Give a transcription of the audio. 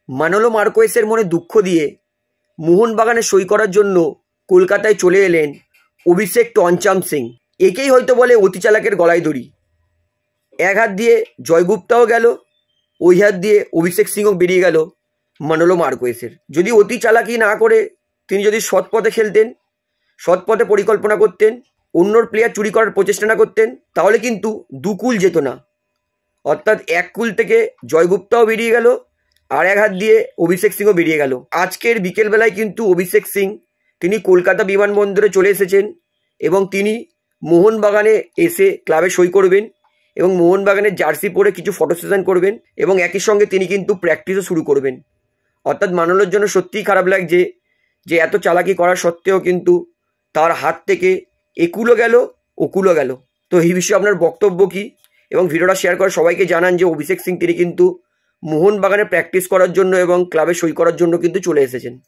Manolo মার্কোয়েসের মনে দুঃখ দিয়ে মোহনবাগানে সই করার জন্য কলকাতায় চলে এলেন অভিষেক টনচাম সিং। একেই হয়তো বলে অতি চালাকের গলায় দড়ি। এক হাত দিয়ে জয়গুপ্তাও গেল, ওই হাত দিয়ে অভিষেক সিংও বেরিয়ে গেল মানোলো মার্কোয়েসের। যদি অতি চালাকি না করে তিনি যদি সৎ পথে খেলতেন, সৎ পথে পরিকল্পনা করতেন, অন্যর প্লেয়ার চুরি করার প্রচেষ্টা না করতেন, তাহলে কিন্তু দুকুল যেত না। অর্থাৎ এক কুল থেকে জয়গুপ্তাও বেরিয়ে গেল, আর এক হাত দিয়ে অভিষেক সিংও বেরিয়ে গেল। আজকের বিকেলবেলায় কিন্তু অভিষেক সিং তিনি কলকাতা বিমানবন্দরে চলে এসেছেন এবং তিনি মোহনবাগানে এসে ক্লাবে সই করবেন এবং মোহনবাগানের জার্সি পরে কিছু ফটো সেশন করবেন এবং একই সঙ্গে তিনি কিন্তু প্র্যাকটিসও শুরু করবেন। অর্থাৎ মানোলোর জন্য সত্যিই খারাপ লাগছে যে এত চালাকি করা সত্ত্বেও কিন্তু তার হাত থেকে একুলও গেল ওকুলও গেল। তো এই বিষয়ে আপনার বক্তব্য কী? এবং ভিডিওটা শেয়ার করে সবাইকে জানান যে অভিষেক সিং তিনি কিন্তু মোহনবাগানে প্র্যাকটিস করার জন্য এবং ক্লাবে সই করার জন্য কিন্তু চলে এসেছেন।